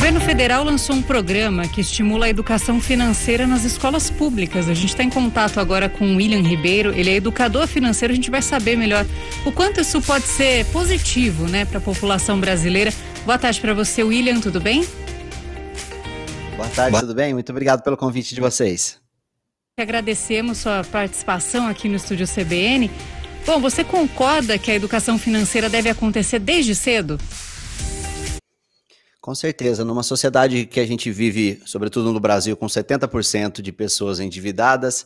governo federal lançou um programa que estimula a educação financeira nas escolas públicas. A gente está em contato agora com o William Ribeiro, ele é educador financeiro, a gente vai saber melhor o quanto isso pode ser positivo, né, para a população brasileira. Boa tarde para você, William, tudo bem? Boa tarde, tudo bem? Muito obrigado pelo convite de vocês. Agradecemos sua participação aqui no Estúdio CBN. Bom, você concorda que a educação financeira deve acontecer desde cedo? Com certeza, numa sociedade que a gente vive, sobretudo no Brasil, com 70% de pessoas endividadas,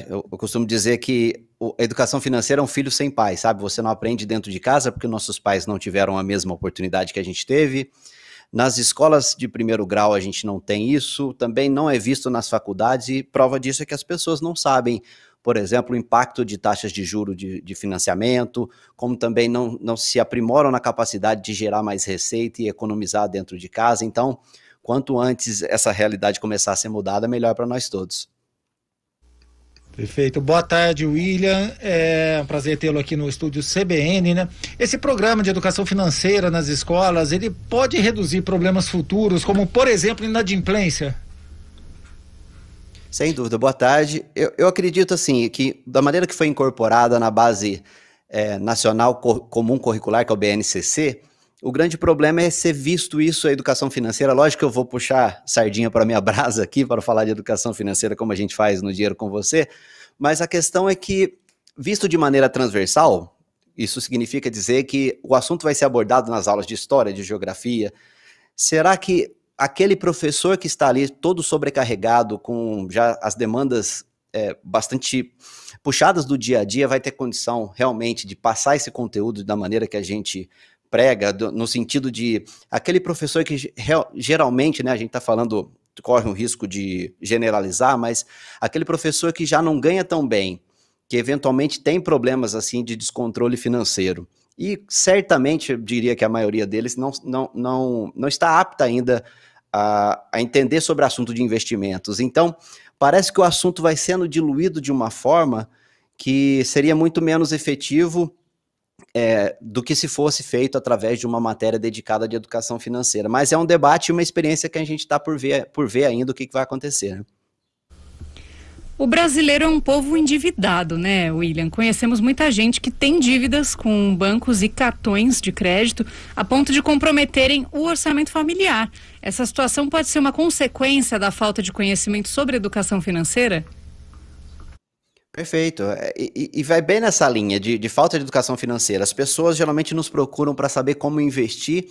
eu costumo dizer que a educação financeira é um filho sem pai, sabe? Você não aprende dentro de casa porque nossos pais não tiveram a mesma oportunidade que a gente teve. Nas escolas de primeiro grau a gente não tem isso, também não é visto nas faculdades, e prova disso é que as pessoas não sabem, por exemplo, o impacto de taxas de juros de financiamento, como também não se aprimoram na capacidade de gerar mais receita e economizar dentro de casa. Então, quanto antes essa realidade começar a ser mudada, melhor para nós todos. Perfeito. Boa tarde, William. É um prazer tê-lo aqui no estúdio CBN, né? Esse programa de educação financeira nas escolas, ele pode reduzir problemas futuros, como, por exemplo, inadimplência? Sem dúvida. Boa tarde. Eu acredito, assim, que da maneira que foi incorporada na base nacional comum curricular, que é o BNCC, o grande problema é ser visto isso, a educação financeira. Lógico que eu vou puxar sardinha para minha brasa aqui para falar de educação financeira como a gente faz no Dinheiro com Você, mas a questão é que, visto de maneira transversal, isso significa dizer que o assunto vai ser abordado nas aulas de história, de geografia. Será que aquele professor que está ali todo sobrecarregado com já as demandas bastante puxadas do dia a dia vai ter condição realmente de passar esse conteúdo da maneira que a gente prega, no sentido de aquele professor que geralmente, né, a gente está falando, corre um risco de generalizar, mas aquele professor que já não ganha tão bem, que eventualmente tem problemas assim de descontrole financeiro, e certamente eu diria que a maioria deles não está apta ainda a entender sobre o assunto de investimentos. Então, parece que o assunto vai sendo diluído de uma forma que seria muito menos efetivo do que se fosse feito através de uma matéria dedicada de educação financeira. Mas é um debate e uma experiência que a gente está por ver ainda o que vai acontecer, né? O brasileiro é um povo endividado, né, William? Conhecemos muita gente que tem dívidas com bancos e cartões de crédito a ponto de comprometerem o orçamento familiar. Essa situação pode ser uma consequência da falta de conhecimento sobre educação financeira? Perfeito, e vai bem nessa linha de falta de educação financeira. As pessoas geralmente nos procuram para saber como investir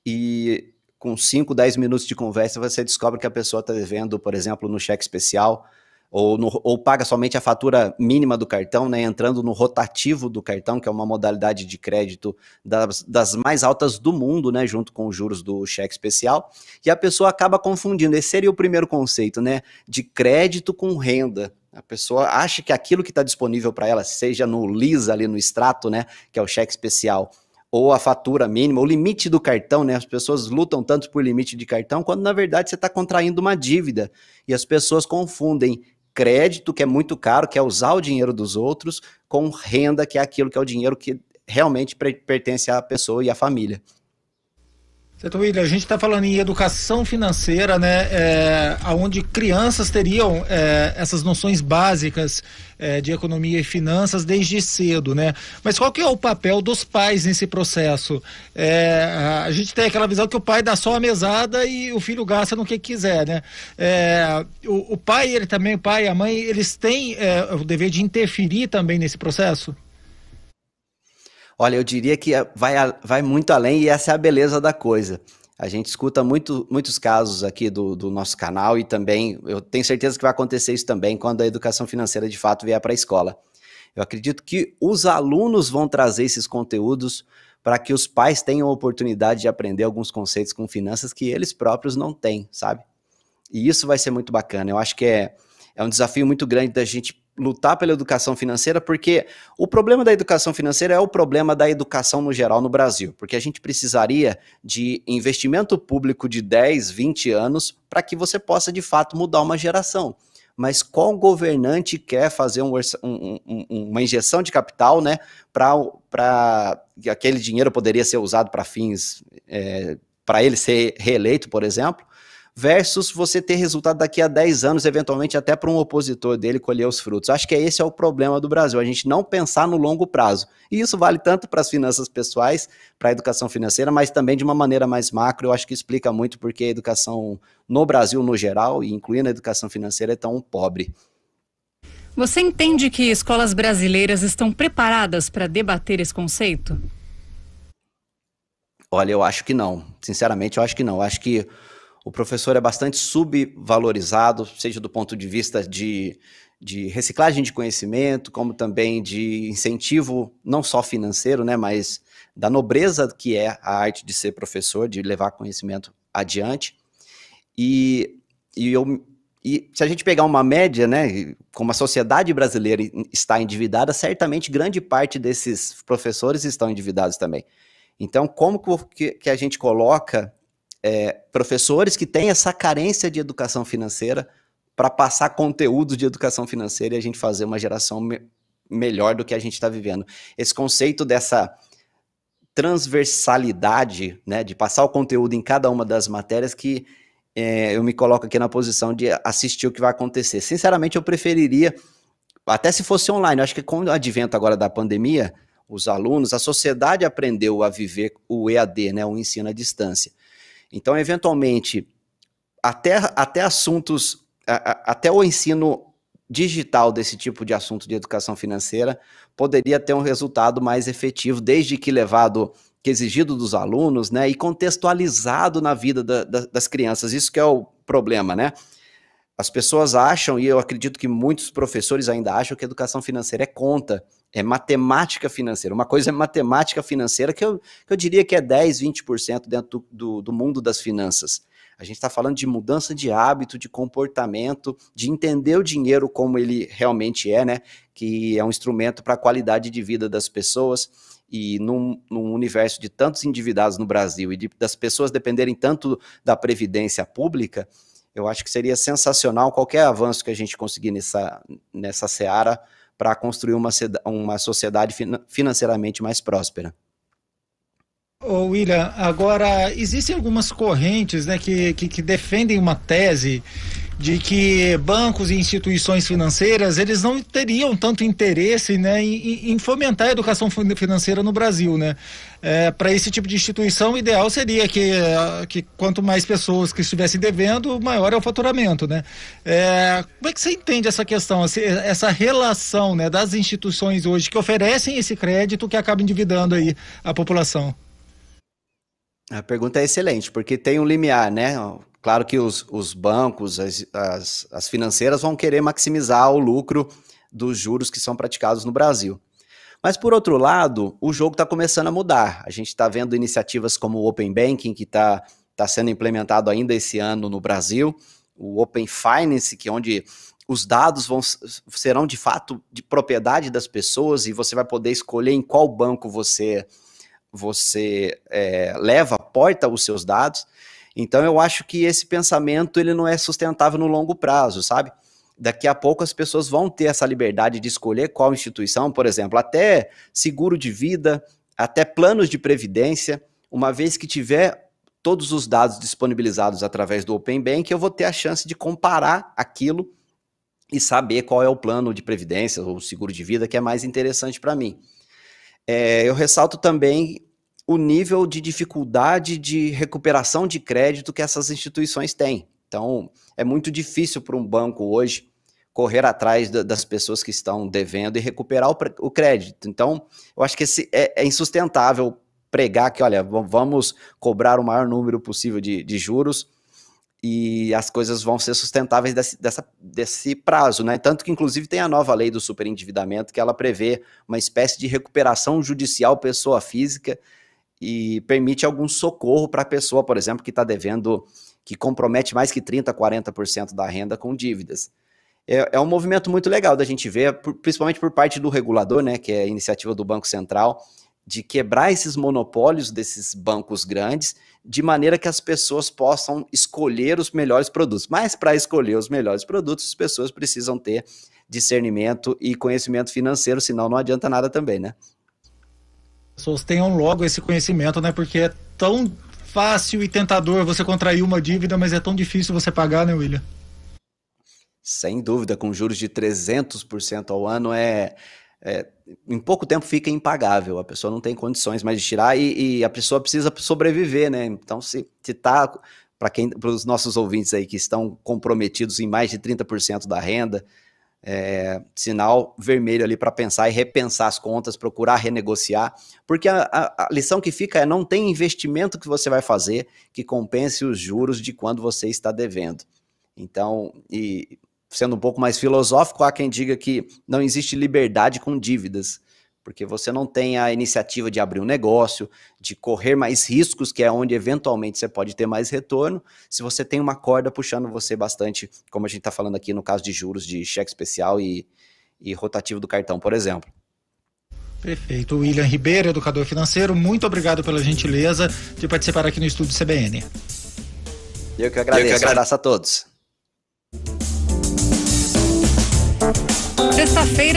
e com 5, 10 minutos de conversa você descobre que a pessoa está devendo, por exemplo, no cheque especial ou paga somente a fatura mínima do cartão, né, entrando no rotativo do cartão, que é uma modalidade de crédito das mais altas do mundo, né, junto com os juros do cheque especial, e a pessoa acaba confundindo. Esse seria o primeiro conceito, né, de crédito com renda. A pessoa acha que aquilo que está disponível para ela, seja no LIS, ali no extrato, né, que é o cheque especial, ou a fatura mínima, o limite do cartão, né, as pessoas lutam tanto por limite de cartão, quando na verdade você está contraindo uma dívida, e as pessoas confundem crédito, que é muito caro, que é usar o dinheiro dos outros, com renda, que é aquilo que é o dinheiro que realmente pertence à pessoa e à família. Certo, William, a gente está falando em educação financeira, né, onde crianças teriam essas noções básicas de economia e finanças desde cedo, né? Mas qual que é o papel dos pais nesse processo? A gente tem aquela visão que o pai dá só a mesada e o filho gasta no que quiser, né? O pai, ele também, o pai e a mãe, eles têm o dever de interferir também nesse processo? Olha, eu diria que vai muito além, e essa é a beleza da coisa. A gente escuta muitos casos aqui do nosso canal, e também eu tenho certeza que vai acontecer isso também quando a educação financeira de fato vier para a escola. Eu acredito que os alunos vão trazer esses conteúdos para que os pais tenham a oportunidade de aprender alguns conceitos com finanças que eles próprios não têm, sabe? E isso vai ser muito bacana. Eu acho que é um desafio muito grande da gente lutar pela educação financeira, porque o problema da educação financeira é o problema da educação no geral no Brasil, porque a gente precisaria de investimento público de 10, 20 anos para que você possa de fato mudar uma geração. Mas qual governante quer fazer uma injeção de capital, né, para aquele dinheiro poderia ser usado para fins para ele ser reeleito, por exemplo, versus você ter resultado daqui a 10 anos, eventualmente até para um opositor dele colher os frutos. Acho que esse é o problema do Brasil, a gente não pensar no longo prazo. E isso vale tanto para as finanças pessoais, para a educação financeira, mas também de uma maneira mais macro. Eu acho que explica muito porque a educação no Brasil, no geral, e incluindo a educação financeira, é tão pobre. Você entende que escolas brasileiras estão preparadas para debater esse conceito? Olha, eu acho que não. Sinceramente, eu acho que não. Eu acho que o professor é bastante subvalorizado, seja do ponto de vista de reciclagem de conhecimento, como também de incentivo, não só financeiro, né, mas da nobreza que é a arte de ser professor, de levar conhecimento adiante. E se a gente pegar uma média, né, como a sociedade brasileira está endividada, certamente grande parte desses professores estão endividados também. Então, como que a gente coloca professores que têm essa carência de educação financeira para passar conteúdo de educação financeira e a gente fazer uma geração melhor do que a gente está vivendo? Esse conceito dessa transversalidade, né, de passar o conteúdo em cada uma das matérias que eu me coloco aqui na posição de assistir o que vai acontecer. Sinceramente, eu preferiria, até se fosse online, eu acho que com o advento agora da pandemia, os alunos, a sociedade aprendeu a viver o EAD, né, o ensino à distância. Então, eventualmente, até assuntos, até o ensino digital desse tipo de assunto de educação financeira poderia ter um resultado mais efetivo, desde que levado, que exigido dos alunos, né, e contextualizado na vida das crianças. Isso que é o problema, né? As pessoas acham, e eu acredito que muitos professores ainda acham, que educação financeira é conta, é matemática financeira. Uma coisa é matemática financeira, que eu diria que é 10, 20% dentro do mundo das finanças. A gente está falando de mudança de hábito, de comportamento, de entender o dinheiro como ele realmente é, né? Que é um instrumento para a qualidade de vida das pessoas. E num universo de tantos endividados no Brasil e das pessoas dependerem tanto da previdência pública, eu acho que seria sensacional qualquer avanço que a gente conseguir nessa seara para construir uma sociedade financeiramente mais próspera. Ô William, agora existem algumas correntes, né, que defendem uma tese de que bancos e instituições financeiras, eles não teriam tanto interesse, né, em fomentar a educação financeira no Brasil, né? Para esse tipo de instituição, o ideal seria que quanto mais pessoas que estivessem devendo, maior é o faturamento, né? Como é que você entende essa questão, essa relação, né, das instituições hoje que oferecem esse crédito que acaba endividando aí a população? A pergunta é excelente, porque tem um limiar, né? Claro que os bancos, as financeiras vão querer maximizar o lucro dos juros que são praticados no Brasil. Mas, por outro lado, o jogo está começando a mudar. A gente está vendo iniciativas como o Open Banking, que está sendo implementado ainda esse ano no Brasil, o Open Finance, que é onde os dados serão de fato de propriedade das pessoas e você vai poder escolher em qual banco você porta os seus dados. Então eu acho que esse pensamento ele não é sustentável no longo prazo, sabe? Daqui a pouco as pessoas vão ter essa liberdade de escolher qual instituição, por exemplo, até seguro de vida, até planos de previdência, uma vez que tiver todos os dados disponibilizados através do Open Bank, eu vou ter a chance de comparar aquilo e saber qual é o plano de previdência ou seguro de vida que é mais interessante para mim. Eu ressalto também o nível de dificuldade de recuperação de crédito que essas instituições têm. Então, é muito difícil para um banco hoje correr atrás das pessoas que estão devendo e recuperar o crédito. Então, eu acho que é insustentável pregar que, olha, vamos cobrar o maior número possível de juros e as coisas vão ser sustentáveis desse prazo, né? Tanto que, inclusive, tem a nova lei do superendividamento, que ela prevê uma espécie de recuperação judicial pessoa física e permite algum socorro para a pessoa, por exemplo, que está devendo, que compromete mais que 30%, 40% da renda com dívidas. É um movimento muito legal da gente ver, principalmente por parte do regulador, né, que é a iniciativa do Banco Central, de quebrar esses monopólios desses bancos grandes, de maneira que as pessoas possam escolher os melhores produtos. Mas para escolher os melhores produtos, as pessoas precisam ter discernimento e conhecimento financeiro, senão não adianta nada também, né? As pessoas tenham logo esse conhecimento, né? Porque é tão fácil e tentador você contrair uma dívida, mas é tão difícil você pagar, né, William? Sem dúvida, com juros de 300% ao ano, em pouco tempo fica impagável, a pessoa não tem condições mais de tirar e a pessoa precisa sobreviver, né? Então, se tá, para os nossos ouvintes aí que estão comprometidos em mais de 30% da renda, sinal vermelho ali para pensar e repensar as contas, procurar renegociar, porque a lição que fica não tem investimento que você vai fazer que compense os juros de quando você está devendo. Então, e sendo um pouco mais filosófico, há quem diga que não existe liberdade com dívidas, porque você não tem a iniciativa de abrir um negócio, de correr mais riscos, que é onde eventualmente você pode ter mais retorno, se você tem uma corda puxando você bastante, como a gente está falando aqui no caso de juros de cheque especial e rotativo do cartão, por exemplo. Perfeito. William Ribeiro, educador financeiro, muito obrigado pela gentileza de participar aqui no Estúdio CBN. Eu que agradeço. Um abraço a todos. Sexta-feira